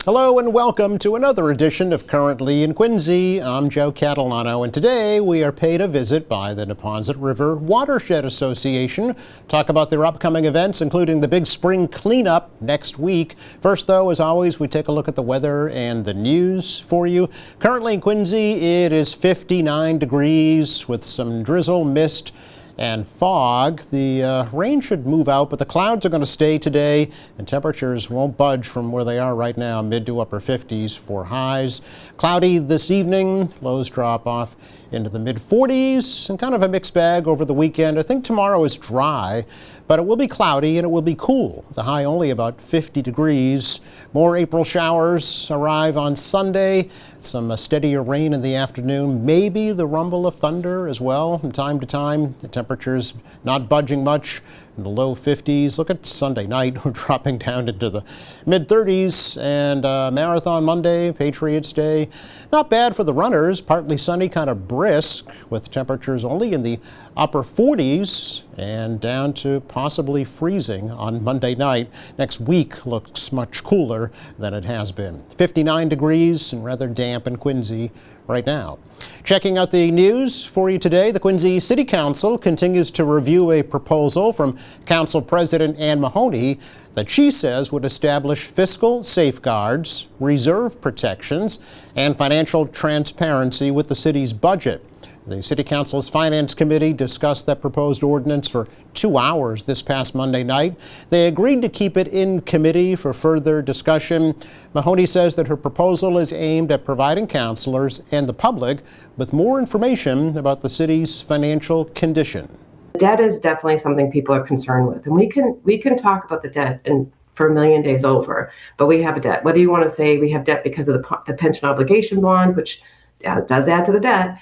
Hello and welcome to another edition of Currently in Quincy. I'm Joe Catalano, and today we are paid a visit by the Neponset River Watershed Association. Talk about their upcoming events, including the big spring cleanup next week. First, though, as always, we take a look at the weather and the news for you. Currently in Quincy, it is 59 degrees with some drizzle, mist, and fog. The rain should move out, but the clouds are going to stay today, and temperatures won't budge from where they are right now, mid to upper 50s for highs. Cloudy this evening, lows drop off into the mid 40s, and kind of a mixed bag over the weekend. I think tomorrow is dry, but it will be cloudy and it will be cool. The high only about 50 degrees. More April showers arrive on Sunday. Some steadier rain in the afternoon, maybe the rumble of thunder as well from time to time. The temperatures not budging much in the low 50s. Look at Sunday night, we're dropping down into the mid 30s. And Marathon Monday, Patriots Day, not bad for the runners. Partly sunny, kind of brisk, with temperatures only in the upper 40s and down to possibly freezing on Monday night. Next week looks much cooler than it has been. 59 degrees and rather damp in Quincy right now. Checking out the news for you today, the Quincy City Council continues to review a proposal from Council President Ann Mahoney that she says would establish fiscal safeguards, reserve protections, and financial transparency with the city's budget. The City Council's Finance Committee discussed that proposed ordinance for 2 hours this past Monday night. They agreed to keep it in committee for further discussion. Mahoney says that her proposal is aimed at providing councilors and the public with more information about the city's financial condition. Debt is definitely something people are concerned with, and we can talk about the debt and for a million days over, but we have a debt. Whether you want to say we have debt because of the pension obligation bond, which does add to the debt,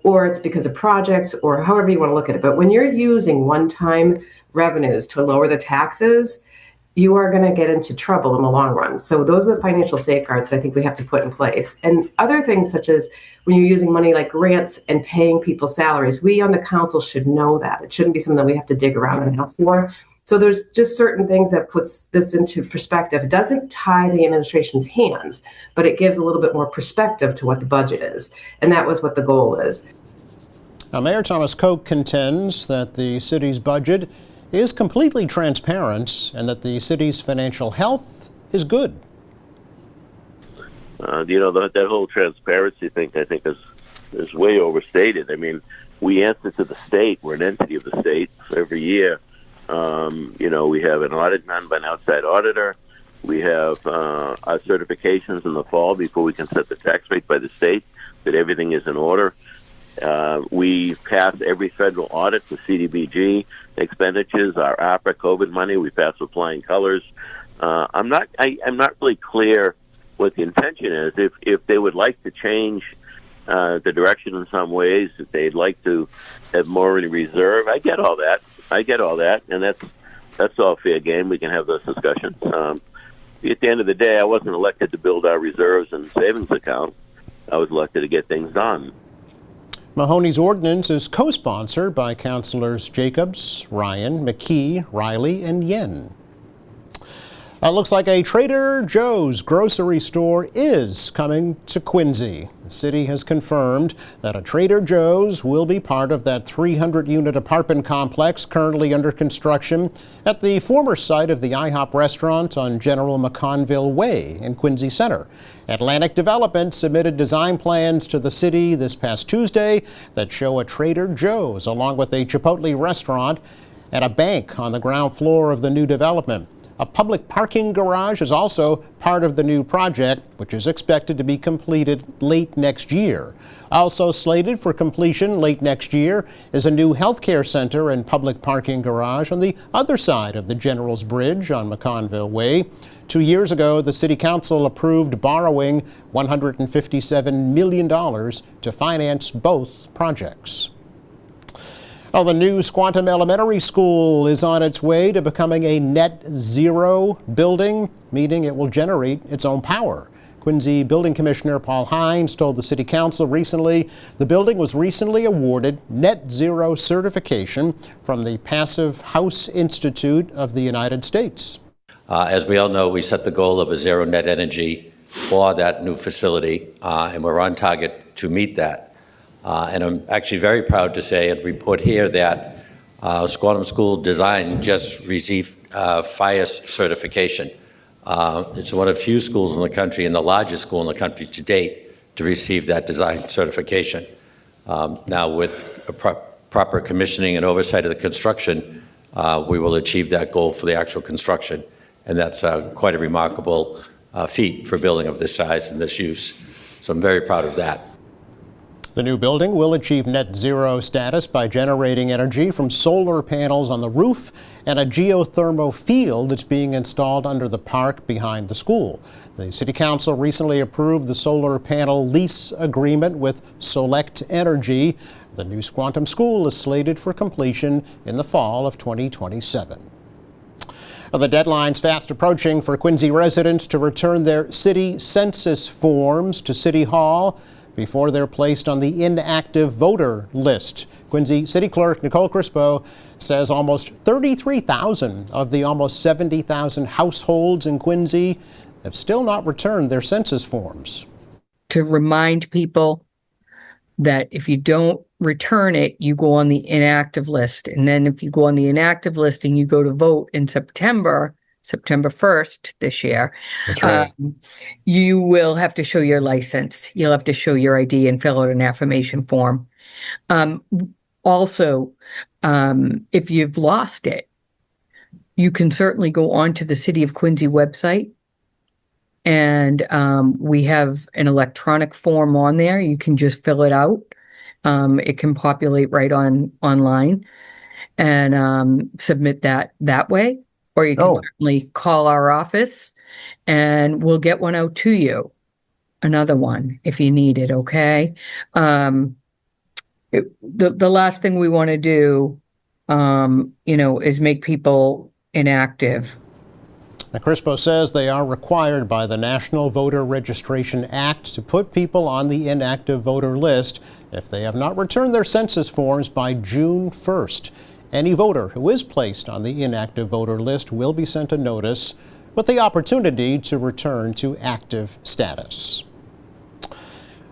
or it's because of projects, or however you want to look at it. But when you're using one-time revenues to lower the taxes, you are going to get into trouble in the long run. So those are the financial safeguards that I think we have to put in place. And other things such as when you're using money like grants and paying people's salaries, we on the council should know that. It shouldn't be something that we have to dig around and ask for. So there's just certain things that puts this into perspective. It doesn't tie the administration's hands, but it gives a little bit more perspective to what the budget is. And that was what the goal is. Now, Mayor Thomas Cooke contends that the city's budget is completely transparent and that the city's financial health is good. That whole transparency thing, I think, is way overstated. I mean, we answer to the state. We're an entity of the state. So every year, we have an audit done by an outside auditor. We have our certifications in the fall before we can set the tax rate by the state that everything is in order. We pass every federal audit for CDBG expenditures, our APRA COVID money. We pass with flying colors. I'm not really clear what the intention is. If they would like to change the direction in some ways, if they'd like to have more in reserve, I get all that, and that's all fair game. We can have those discussions. At the end of the day, I wasn't elected to build our reserves and savings account. I was elected to get things done. Mahoney's ordinance is co-sponsored by Councilors Jacobs, Ryan, McKee, Riley, and Yen. Looks like a Trader Joe's grocery store is coming to Quincy. The city has confirmed that a Trader Joe's will be part of that 300-unit apartment complex currently under construction at the former site of the IHOP restaurant on General McConville Way in Quincy Center. Atlantic Development submitted design plans to the city this past Tuesday that show a Trader Joe's along with a Chipotle restaurant and a bank on the ground floor of the new development. A public parking garage is also part of the new project, which is expected to be completed late next year. Also slated for completion late next year is a new healthcare center and public parking garage on the other side of the General's Bridge on McConville Way. 2 years ago, the City Council approved borrowing $157 million to finance both projects. Well, the new Squantum Elementary School is on its way to becoming a net zero building, meaning it will generate its own power. Quincy Building Commissioner Paul Hines told the City Council recently the building was recently awarded net zero certification from the Passive House Institute of the United States. As we all know, we set the goal of a zero net energy for that new facility, and we're on target to meet that. And I'm actually very proud to say and report here that Squantum School Design just received FIRE certification. It's one of few schools in the country and the largest school in the country to date to receive that design certification. Now, with a proper commissioning and oversight of the construction, we will achieve that goal for the actual construction. And that's quite a remarkable feat for a building of this size and this use. So I'm very proud of that. The new building will achieve net zero status by generating energy from solar panels on the roof and a geothermal field that's being installed under the park behind the school. The City Council recently approved the solar panel lease agreement with Select Energy. The new Squantum School is slated for completion in the fall of 2027. The deadline's fast approaching for Quincy residents to return their city census forms to City Hall before they're placed on the inactive voter list. Quincy City Clerk Nicole Crispo says almost 33,000 of the almost 70,000 households in Quincy have still not returned their census forms. To remind people that if you don't return it, you go on the inactive list. And then if you go on the inactive list and you go to vote in September 1st this year, That's right. You will have to show your license. You'll have to show your ID and fill out an affirmation form. Also, if you've lost it, you can certainly go onto the City of Quincy website, and we have an electronic form on there. You can just fill it out. It can populate right online and submit that way. Or you can certainly call our office and we'll get one out to you. Another one if you need it, okay? The last thing we want to do, is make people inactive. Now, Crispo says they are required by the National Voter Registration Act to put people on the inactive voter list if they have not returned their census forms by June 1st. Any voter who is placed on the inactive voter list will be sent a notice with the opportunity to return to active status.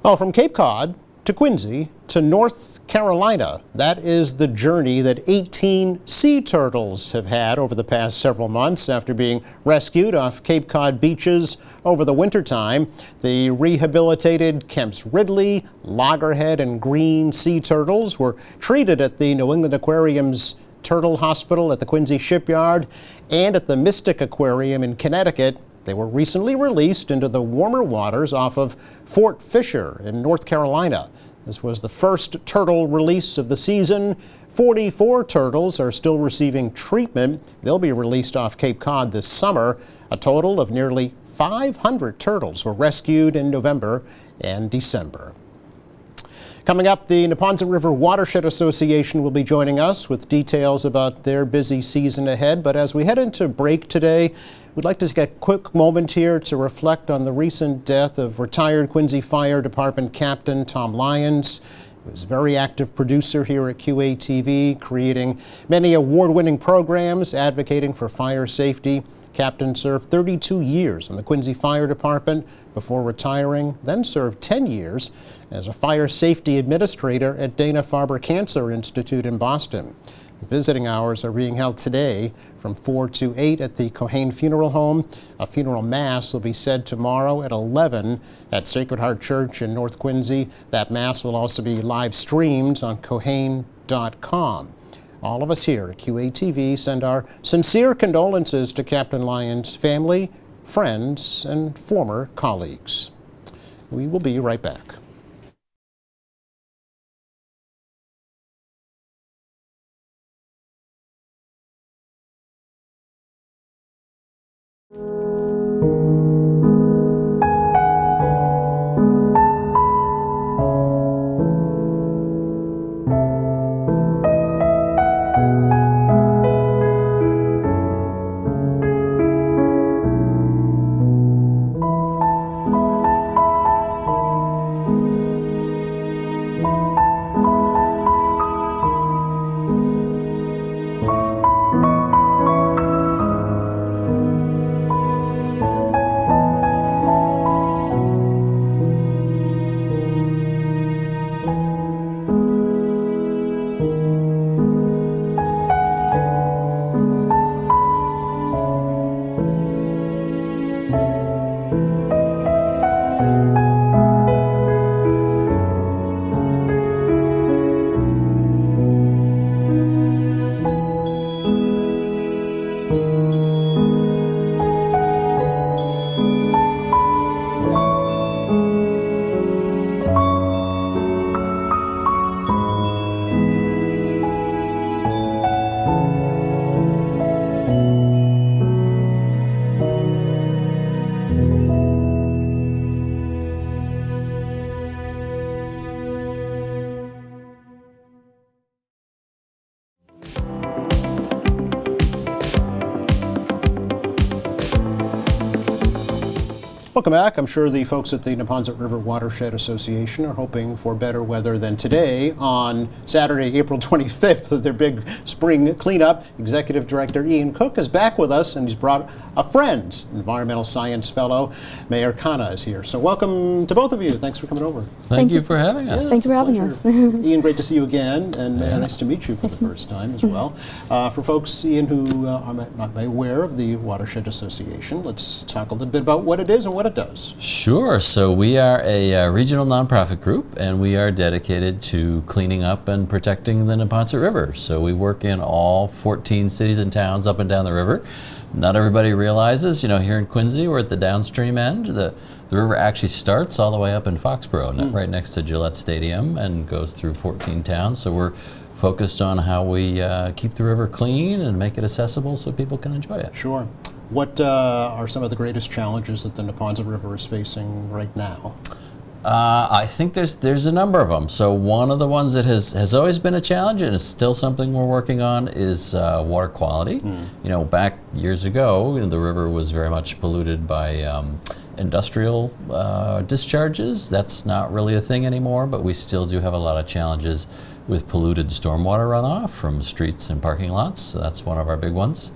Well, from Cape Cod to Quincy to North Carolina, that is the journey that 18 sea turtles have had over the past several months after being rescued off Cape Cod beaches over the wintertime. The rehabilitated Kemp's Ridley, Loggerhead, and Green sea turtles were treated at the New England Aquarium's Turtle Hospital at the Quincy Shipyard and at the Mystic Aquarium in Connecticut. They were recently released into the warmer waters off of Fort Fisher in North Carolina. This was the first turtle release of the season. 44 turtles are still receiving treatment. They'll be released off Cape Cod this summer. A total of nearly 500 turtles were rescued in November and December. Coming up, the Neponset River Watershed Association will be joining us with details about their busy season ahead. But as we head into break today, we'd like to take a quick moment here to reflect on the recent death of retired Quincy Fire Department Captain Tom Lyons. He was a very active producer here at QATV, creating many award-winning programs advocating for fire safety. Captain served 32 years in the Quincy Fire Department before retiring, then served 10 years as a fire safety administrator at Dana-Farber Cancer Institute in Boston. The visiting hours are being held today from 4 to 8 at the Cohane Funeral Home. A funeral mass will be said tomorrow at 11 at Sacred Heart Church in North Quincy. That mass will also be live streamed on Cohane.com. All of us here at QATV send our sincere condolences to Captain Lyons' family, friends, and former colleagues. We will be right back. Welcome back. I'm sure the folks at the Neponset River Watershed Association are hoping for better weather than today on Saturday, April 25th, at their big spring cleanup. Executive Director Ian Cooke is back with us, and he's brought a friend, environmental science fellow. Meher Khanna is here. So welcome to both of you. Thanks for coming over. Thank you for having us. Yeah, Thank you for having pleasure. us. Ian, great to see you again, and nice to meet you for the first time as well. For folks, Ian, who are not aware of the Watershed Association, let's talk a little bit about what it is and what it does. Sure. So we are a regional nonprofit group, and we are dedicated to cleaning up and protecting the Neponset River. So we work in all 14 cities and towns up and down the river. Not everybody realizes, here in Quincy, we're at the downstream end. The river actually starts all the way up in Foxborough, right next to Gillette Stadium, and goes through 14 towns. So we're focused on how we keep the river clean and make it accessible so people can enjoy it. Sure. What are some of the greatest challenges that the Neponset River is facing right now? I think there's a number of them. So one of the ones that has always been a challenge and is still something we're working on is water quality. Back years ago, the river was very much polluted by industrial discharges. That's not really a thing anymore, but we still do have a lot of challenges with polluted stormwater runoff from streets and parking lots. So that's one of our big ones.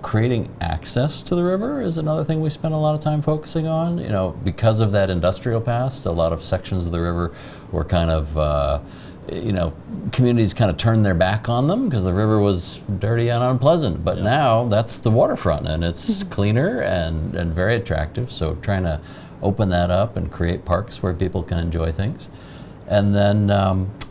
Creating access to the river is another thing we spend a lot of time focusing on. Because of that industrial past, a lot of sections of the river were kind of, communities kind of turned their back on them because the river was dirty and unpleasant. But now that's the waterfront, and it's cleaner and very attractive. So trying to open that up and create parks where people can enjoy things. And then,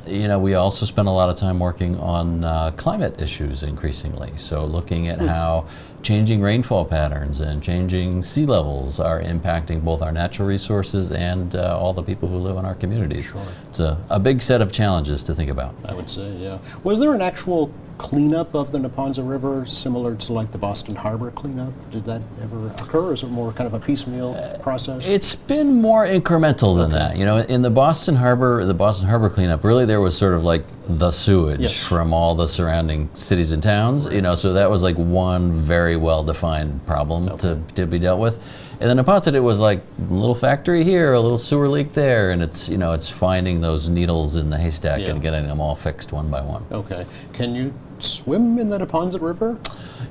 we also spend a lot of time working on climate issues increasingly. So looking at how changing rainfall patterns and changing sea levels are impacting both our natural resources and all the people who live in our communities. Sure. It's a big set of challenges to think about. I would say, yeah. Was there an actual cleanup of the Neponset River similar to like the Boston Harbor cleanup? Did that ever occur, or is it more kind of a piecemeal process? It's been more incremental than that. In the Boston Harbor cleanup, really there was sort of like the sewage from all the surrounding cities and towns. So that was like one very well-defined problem to be dealt with. And then Neponset, it was like a little factory here, a little sewer leak there, and it's finding those needles in the haystack and getting them all fixed one by one. Okay. Can you swim in the Neponset River?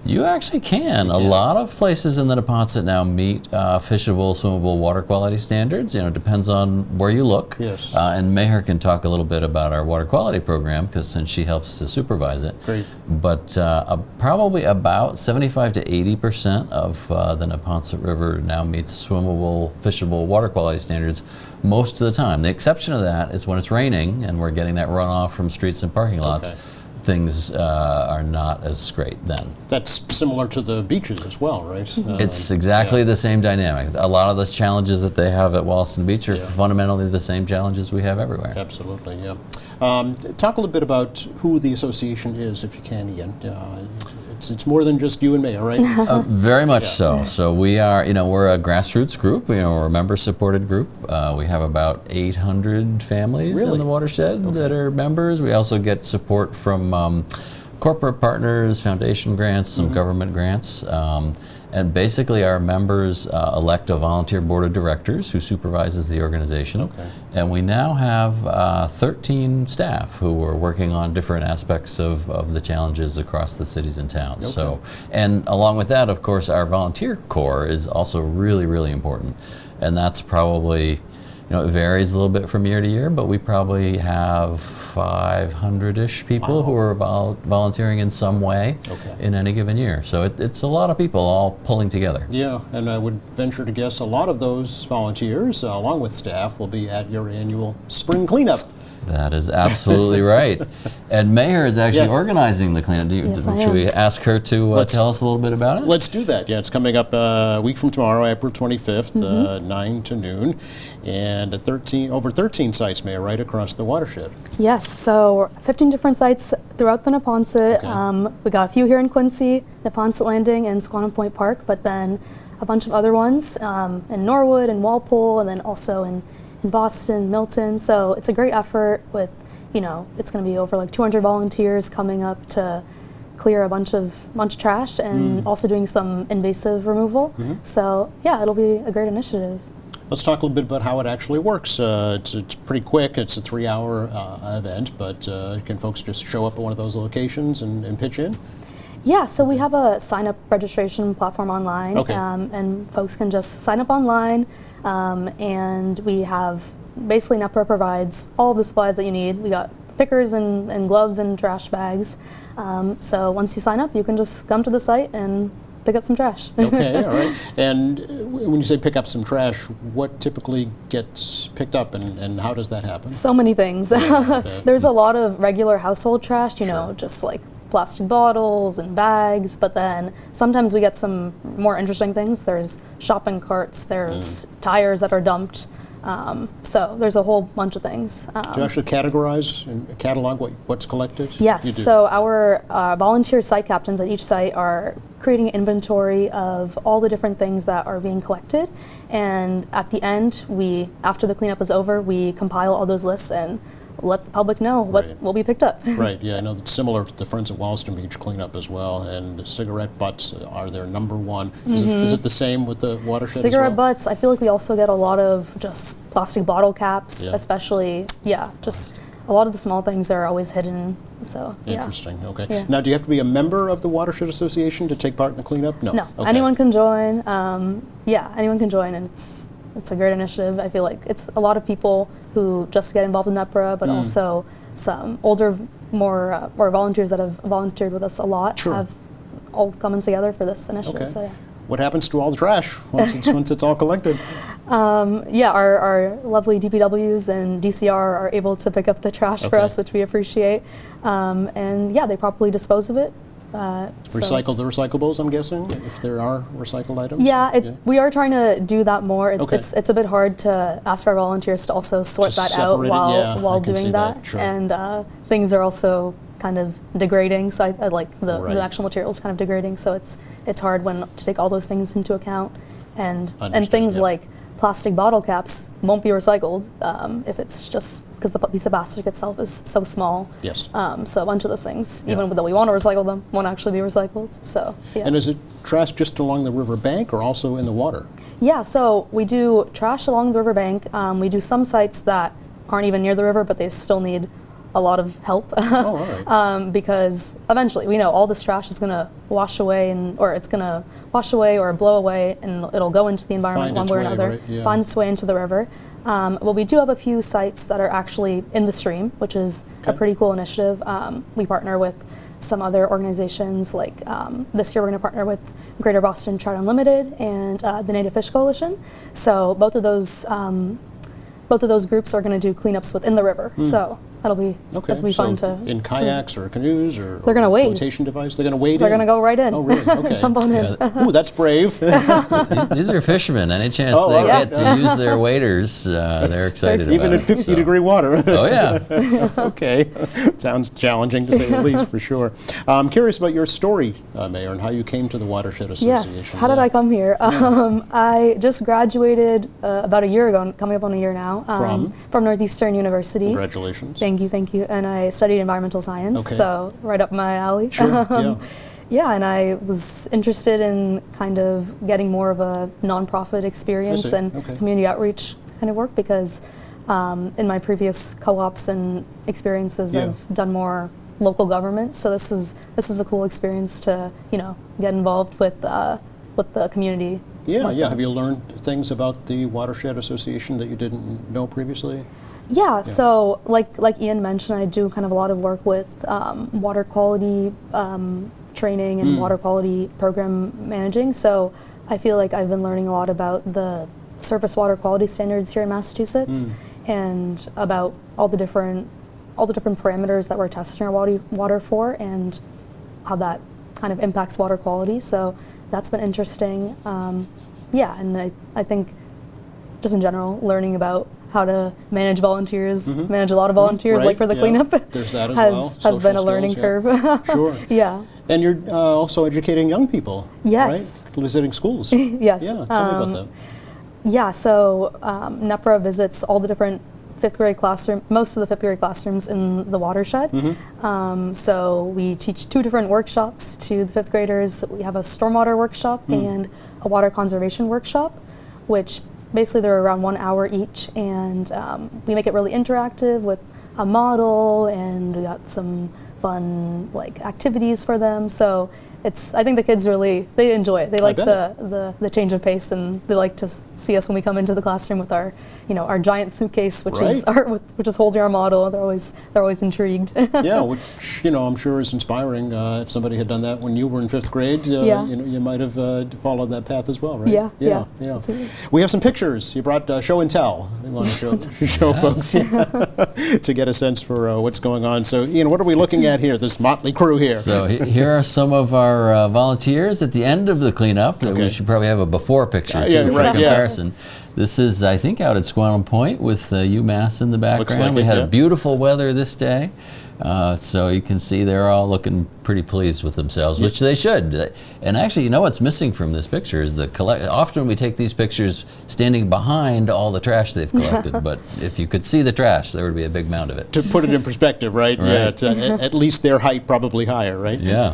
You actually can. A lot of places in the Neponset now meet fishable, swimmable water quality standards. It depends on where you look. Yes. And Meher can talk a little bit about our water quality program, because since she helps to supervise it. Great. But probably about 75 to 80% of the Neponset River now meets swimmable, fishable water quality standards most of the time. The exception of that is when it's raining and we're getting that runoff from streets and parking lots. Things are not as great then. That's similar to the beaches as well, right? It's exactly the same dynamic. A lot of the challenges that they have at Wollaston Beach are fundamentally the same challenges we have everywhere. Absolutely, yeah. Talk a little bit about who the association is, if you can, Ian. It's more than just you and me, right? Very much so. So we are, we're a grassroots group. We're a member-supported group. We have about 800 families in the watershed that are members. We also get support from corporate partners, foundation grants, some government grants. And basically our members elect a volunteer board of directors who supervises the organization. And we now have 13 staff who are working on different aspects of the challenges across the cities and towns. So, and along with that, of course, our volunteer corps is also really, really important. And that's probably, it varies a little bit from year to year, but we probably have 500-ish people who are volunteering in some way in any given year. So it's a lot of people all pulling together. Yeah, and I would venture to guess a lot of those volunteers, along with staff, will be at your annual spring cleanup. That is absolutely right. And Meher is actually organizing the cleanup. Should we ask her to tell us a little bit about it? Let's do that. Yeah, it's coming up a week from tomorrow, April 25th, 9 to noon, and at over 13 sites, Meher, right across the watershed. Yes, so 15 different sites throughout the Neponset. We got a few here in Quincy, Neponset Landing, and Squantum Point Park, but then a bunch of other ones in Norwood and Walpole, and then also in Boston, Milton. So it's a great effort with, it's going to be over like 200 volunteers coming up to clear a bunch of trash and also doing some invasive removal. So yeah, it'll be a great initiative. Let's talk a little bit about how it actually works. It's pretty quick. It's a 3-hour event, but can folks just show up at one of those locations and pitch in? Yeah, so we have a sign-up registration platform online, Okay. and folks can just sign up online, and we have, basically NEPRA provides all of the supplies that you need. We got pickers and gloves and trash bags. So once you sign up, you can just come to the site and pick up some trash. Okay, all right. And when you say pick up some trash, what typically gets picked up and how does that happen? So many things. There's a lot of regular household trash, you know, just like plastic bottles and bags, but then sometimes we get some more interesting things. There's shopping carts, there's tires that are dumped. So there's a whole bunch of things. Do you actually categorize and catalog what's collected? Yes, You do. so our volunteer site captains at each site are creating an inventory of all the different things that are being collected. And at the end, after the cleanup is over, we compile all those lists and let the public know what will be picked up. Right, yeah, I know it's similar to the Friends of Wollaston Beach cleanup as well, and the cigarette butts are their number one. Is it the same with the watershed Cigarette as well? butts, I feel like we also get a lot of just plastic bottle caps, especially, just a lot of the small things are always hidden, so, Interesting, okay. Yeah. Now, do you have to be a member of the Watershed Association to take part in the cleanup? No. No, Okay. anyone can join. Anyone can join, and it's a great initiative. I feel like it's a lot of people who just get involved in NEPRA, but also some older, more volunteers that have volunteered with us a lot have all coming together for this initiative. Okay. So yeah. What happens to all the trash once it's all collected? Our lovely DPWs and DCR are able to pick up the trash for us, which we appreciate. And they properly dispose of it. Recycle the recyclables, I'm guessing, if there are recycled items? We are trying to do that more. Okay. It's a bit hard to ask our volunteers to also sort To that out separate it, while I can see doing that. that, sure. And things are also kind of degrading, so I like the Right. actual material is kind of degrading, so it's hard to take all those things into account. And Understood, things yeah. like plastic bottle caps won't be recycled if it's just because the piece of plastic itself is so small. Yes. So a bunch of those things, Yeah. even though we want to recycle them, won't actually be recycled. So yeah. And is it trash just along the river bank or also in the water? Yeah, so we do trash along the riverbank. We do some sites that aren't even near the river, but they still need a lot of help. Oh, all right. Because eventually, we know all this trash is going to wash away, or blow away, and it'll go into the environment Find one its way or way, another, right, yeah. find its way into the river. Well, we do have a few sites that are actually in the stream, which is a Okay. pretty cool initiative. We partner with some other organizations, like this year we're going to partner with Greater Boston Trout Unlimited and the Native Fish Coalition. So both of those groups are going to do cleanups within the river. So that'll be fun to. in kayaks or canoes or They're gonna wade. flotation device, they're going to wade They're in? going to go right in. Oh, really? Okay. Jump on in. Ooh, that's brave. These are fishermen. Any chance Oh, they all right. get to use their waders, they're excited Even about at 50 it. degree water. Oh, yeah. Okay. Sounds challenging to say the least, for sure. I'm curious about your story, Meher, and how you came to the Watershed Association. Yes. How did I come here? I just graduated about a year ago, coming up on a year now, from Northeastern University. Congratulations. Thank you. And I studied environmental science, Okay. so right up my alley. Sure, yeah. Yeah, and I was interested in kind of getting more of a nonprofit experience see. and Okay. community outreach kind of work because in my previous co-ops and experiences, Yeah. I've done more local government. So this is a cool experience to get involved with the community. Yeah. myself. Have you learned things about the Watershed Association that you didn't know previously? Yeah, so like Ian mentioned, I do kind of a lot of work with water quality training and water quality program managing. So I feel like I've been learning a lot about the surface water quality standards here in Massachusetts and about all the different parameters that we're testing our water for and how that kind of impacts water quality. So that's been interesting. And I think just in general, learning about how to manage volunteers, manage a lot of volunteers, Right, like for the yeah. cleanup, There's that as has well. been Social a learning skills, curve. Sure. Yeah. And you're also educating young people, Yes. right? Visiting schools. Yes. Yeah, tell me about that. Yeah, so NEPRA visits all the different fifth grade classroom, most of the fifth grade classrooms in the watershed. So we teach 2 different workshops to the fifth graders. We have a stormwater workshop and a water conservation workshop, which basically they're around 1 hour each, and we make it really interactive with a model, and we got some fun like activities for them. So I think the kids really, they enjoy it. They like the change of pace, and they like to see us when we come into the classroom with our, our giant suitcase, which is holding our model. They're always intrigued. Yeah, which I'm sure is inspiring. If somebody had done that when you were in 5th grade, you might have followed that path as well, right? Yeah. We have some pictures. You brought show and tell. We want to show folks to get a sense for what's going on. So, Ian, what are we looking at here? This motley crew here. So here are some of our volunteers at the end of the cleanup. We should probably have a before picture too for comparison. This is, I think, out at Squantum Point with UMass in the background. We had beautiful weather this day. So you can see they're all looking pretty pleased with themselves, which they should. And actually, you know what's missing from this picture is often we take these pictures standing behind all the trash they've collected, but if you could see the trash, there would be a big mound of it. To put it in perspective, right? Yeah, it's at least their height, probably higher, right? Yeah.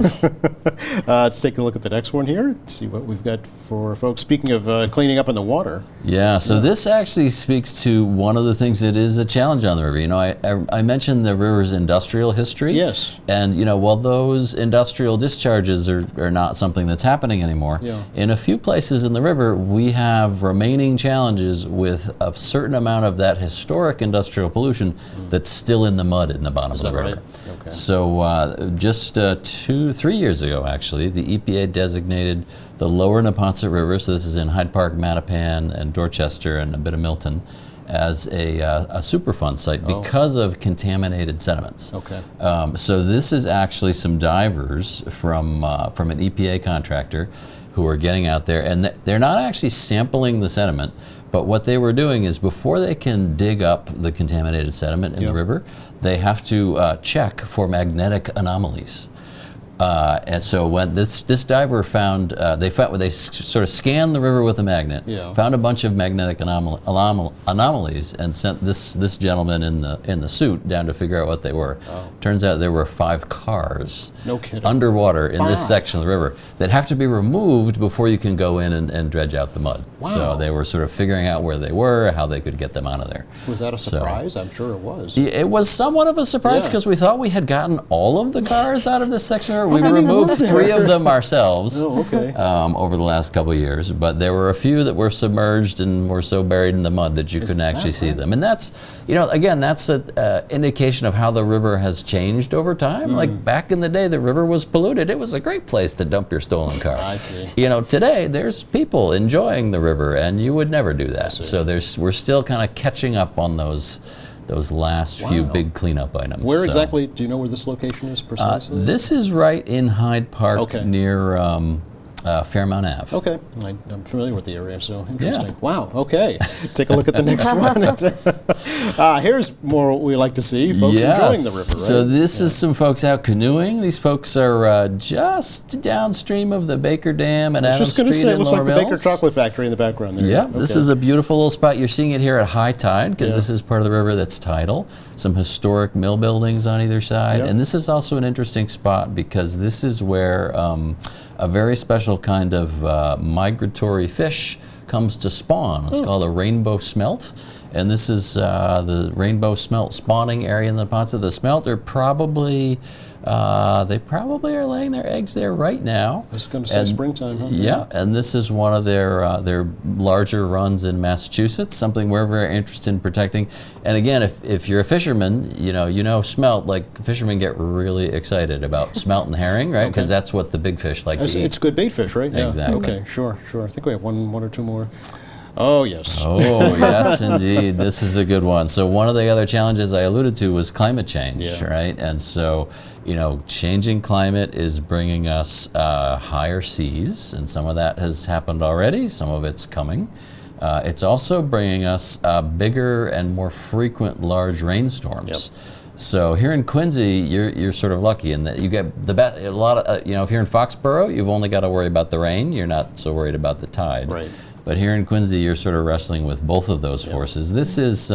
Let's take a look at the next one here. Let's see what we've got for folks. Speaking of cleaning up in the water. Yeah, so this actually speaks to one of the things that is a challenge on the river. I mentioned the river's industrial history. Yes. And, while those industrial discharges are not something that's happening anymore, in a few places in the river, we have remaining challenges with a certain amount of that historic industrial pollution that's still in the mud in the bottom of the river. Right? Okay. So just 3 years ago, actually, the EPA designated the lower Neponset River, so this is in Hyde Park, Mattapan, and Dorchester, and a bit of Milton, as a Superfund site because of contaminated sediments. Okay. So this is actually some divers from an EPA contractor who are getting out there, and they're not actually sampling the sediment, but what they were doing is before they can dig up the contaminated sediment in the river, they have to check for magnetic anomalies. And so when this diver found, they sort of scanned the river with a magnet, found a bunch of magnetic anomalies, and sent this gentleman in the suit down to figure out what they were. Turns out there were 5 cars underwater in this section of the river that have to be removed before you can go in and dredge out the mud. So they were sort of figuring out where they were, how they could get them out of there. Was that a surprise? I'm sure it was. It was somewhat of a surprise because we thought we had gotten all of the cars out of this section of the river. We removed 3 of them ourselves over the last couple of years, but there were a few that were submerged and were so buried in the mud that you couldn't actually see them. And that's, again, that's an indication of how the river has changed over time. Like back in the day, the river was polluted. It was a great place to dump your stolen car. I see. Today there's people enjoying the river, and you would never do that. So we're still kind of catching up on those last few big cleanup items. Where exactly, do you know where this location is precisely? This is right in Hyde Park near Fairmount Ave. Okay, I'm familiar with the area, so interesting. Yeah. Wow, okay. Take a look at the next one. Here's more what we like to see, folks enjoying the river, right? So this is some folks out canoeing. These folks are just downstream of the Baker Dam and Adams Street in Lower Mills. It looks like the Baker Chocolate Factory in the background there. Yeah, this is a beautiful little spot. You're seeing it here at high tide because this is part of the river that's tidal. Some historic mill buildings on either side. And this is also an interesting spot because this is where a very special kind of migratory fish comes to spawn. It's called a rainbow smelt. And this is the rainbow smelt spawning area in the Neponset. The smelt are probably, they probably are laying their eggs there right now. I was going to say springtime, huh? Yeah, and this is one of their larger runs in Massachusetts, something we're very interested in protecting. And again, if you're a fisherman, you know smelt, like fishermen get really excited about smelt and herring, right? Because that's what the big fish like to eat. It's good bait fish, right? Exactly. Okay, sure. I think we have one or two more. Oh, yes. Oh, yes, indeed. This is a good one. So one of the other challenges I alluded to was climate change, right? And so, changing climate is bringing us higher seas, and some of that has happened already. Some of it's coming. It's also bringing us bigger and more frequent large rainstorms. So here in Quincy, you're sort of lucky in that you get a lot of, if you're in Foxborough, you've only got to worry about the rain. You're not so worried about the tide. Right. But here in Quincy, you're sort of wrestling with both of those forces. This is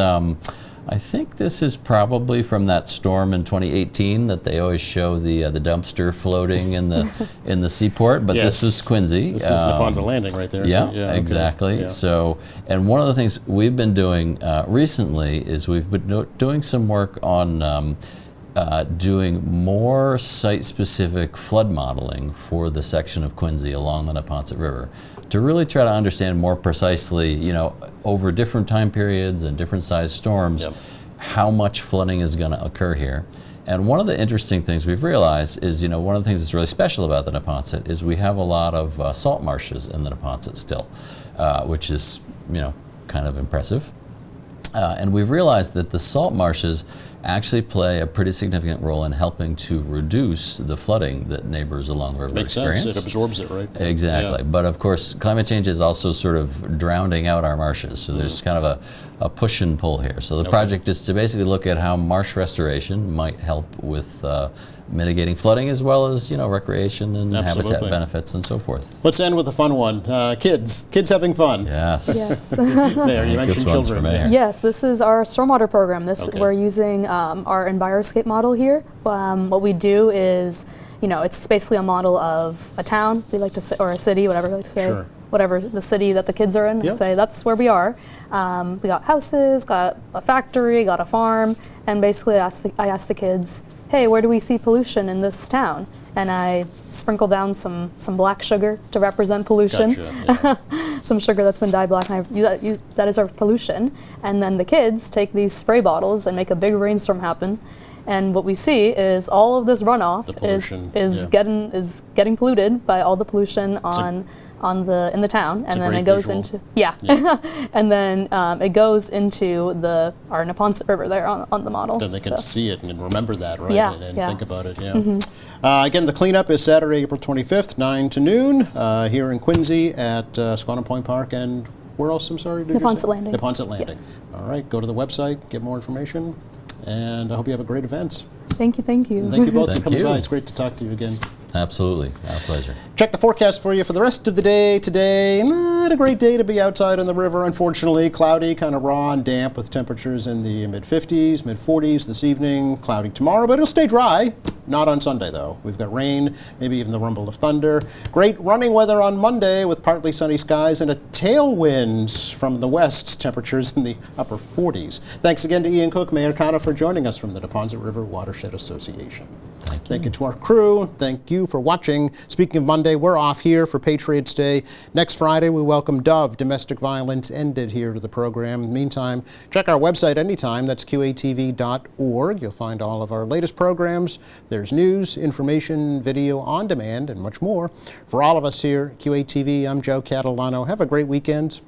I think this is probably from that storm in 2018 that they always show the dumpster floating in the seaport. But Yes. this was Quincy. This is Neponset Landing right there. Yeah, so, okay. exactly. Yeah. So, and one of the things we've been doing recently is we've been doing some work on doing more site-specific flood modeling for the section of Quincy along the Neponset River, to really try to understand more precisely, you know, over different time periods and different size storms, Yep. how much flooding is going to occur here. And one of the interesting things we've realized is, you know, one of the things that's really special about the Neponset is we have a lot of salt marshes in the Neponset still, which is, you know, kind of impressive. And we've realized that the salt marshes actually play a pretty significant role in helping to reduce the flooding that neighbors along the river Makes experience. sense. It absorbs it, right? Exactly. Yeah. But of course, climate change is also sort of drowning out our marshes. So there's kind of a push and pull here. So the project is to basically look at how marsh restoration might help with mitigating flooding, as well as, you know, recreation and Absolutely. habitat benefits and so forth. Let's end with a fun one. Kids having fun. Yes. Yes. There, you This mentioned one's children. for Meher. Yes, this is our stormwater program. Okay. We're using our Enviroscape model here. What we do is, you know, it's basically a model of a town, we like to say, or a city, whatever we like to say. Sure. Whatever the city that the kids are in, Yep. I say that's where we are. We got houses, got a factory, got a farm, and basically I ask the kids, hey, where do we see pollution in this town? And I sprinkle down some black sugar to represent pollution. Gotcha. Yeah. Some sugar that's been dyed black, and that is our pollution. And then the kids take these spray bottles and make a big rainstorm happen. And what we see is all of this runoff The pollution, is yeah. getting polluted by all the pollution in the town, and a then great it goes visual. into and then it goes into our Neponset River there on the model. Then they can see it and remember that, right? Yeah, And yeah. think about it, yeah. Again, the cleanup is Saturday, April 25th, 9 to noon, here in Quincy at Squantum Point Park. And where else, I'm sorry? Did you Neponset say? Landing. Neponset Landing. Yes. All right, go to the website, get more information, and I hope you have a great event. Thank you. And thank you both for Thank coming you. by. It's great to talk to you again. Absolutely. Our pleasure. Check the forecast for you for the rest of the day today. Not a great day to be outside on the river, unfortunately. Cloudy, kind of raw and damp with temperatures in the mid-50s, mid-40s this evening. Cloudy tomorrow, but it'll stay dry. Not on Sunday, though. We've got rain, maybe even the rumble of thunder. Great running weather on Monday with partly sunny skies and a tailwind from the west. Temperatures in the upper 40s. Thanks again to Ian Cooke, Meher Khanna, for joining us from the Neponset River Watershed Association. Thank you to our crew. Thank you for watching. Speaking of Monday, we're off here for Patriots Day. Next Friday, we welcome Dove. Domestic violence ended here to the program. Meantime, check our website anytime. That's qatv.org. You'll find all of our latest programs. There's news, information, video on demand, and much more. For all of us here at QATV, I'm Joe Catalano. Have a great weekend.